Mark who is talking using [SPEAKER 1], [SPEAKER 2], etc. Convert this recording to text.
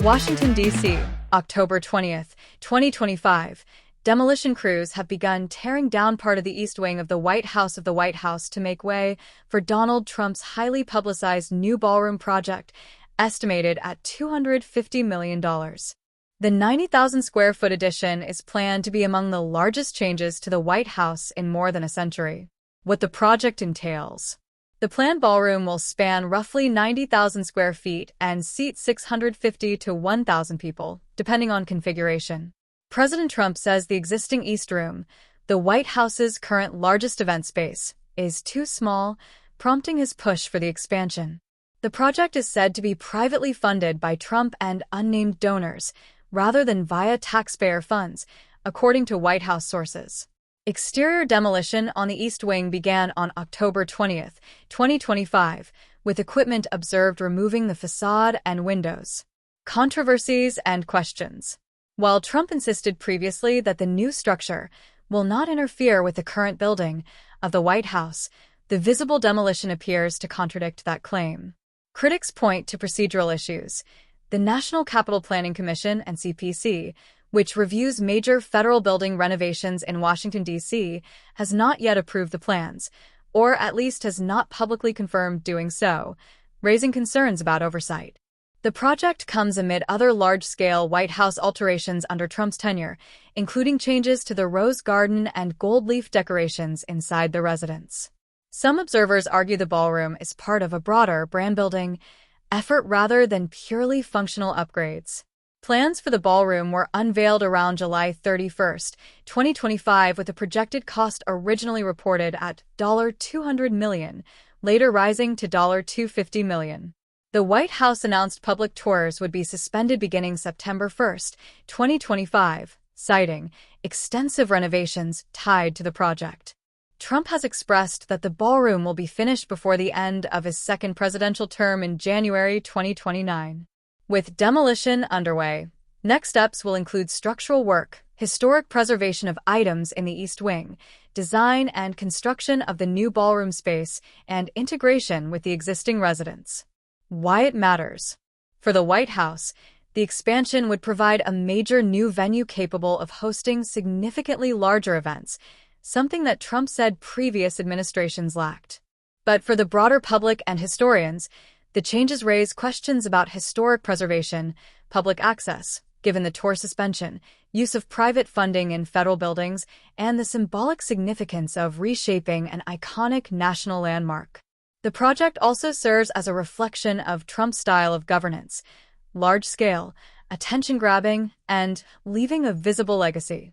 [SPEAKER 1] Washington, D.C., October 20th, 2025. Demolition crews have begun tearing down part of the east wing of the White House to make way for Donald Trump's highly publicized new ballroom project, estimated at $250 million. The 90,000 square foot addition is planned to be among the largest changes to the White House in more than a century. What the project entails. The planned ballroom will span roughly 90,000 square feet and seat 650 to 1,000 people, depending on configuration. President Trump says the existing East Room, the White House's current largest event space, is too small, prompting his push for the expansion. The project is said to be privately funded by Trump and unnamed donors, rather than via taxpayer funds, according to White House sources. Exterior demolition on the East Wing began on October 20th, 2025, with equipment observed removing the facade and windows. Controversies and questions. While Trump insisted previously that the new structure will not interfere with the current building of the White House, the visible demolition appears to contradict that claim. Critics point to procedural issues. The National Capital Planning Commission and CPC, which reviews major federal building renovations in Washington, D.C., has not yet approved the plans, or at least has not publicly confirmed doing so, raising concerns about oversight. The project comes amid other large-scale White House alterations under Trump's tenure, including changes to the Rose Garden and gold leaf decorations inside the residence. Some observers argue the ballroom is part of a broader brand-building effort rather than purely functional upgrades. Plans for the ballroom were unveiled around July 31st, 2025, with a projected cost originally reported at $200 million, later rising to $250 million. The White House announced public tours would be suspended beginning September 1st, 2025, citing extensive renovations tied to the project. Trump has expressed that the ballroom will be finished before the end of his second presidential term in January 2029. With demolition underway, next steps will include structural work, historic preservation of items in the East Wing, design and construction of the new ballroom space, and integration with the existing residents. Why it matters. For the White House, the expansion would provide a major new venue capable of hosting significantly larger events, something that Trump said previous administrations lacked. But for the broader public and historians, the changes raise questions about historic preservation, public access, given the tour suspension, use of private funding in federal buildings, and the symbolic significance of reshaping an iconic national landmark. The project also serves as a reflection of Trump's style of governance, large-scale, attention-grabbing, and leaving a visible legacy.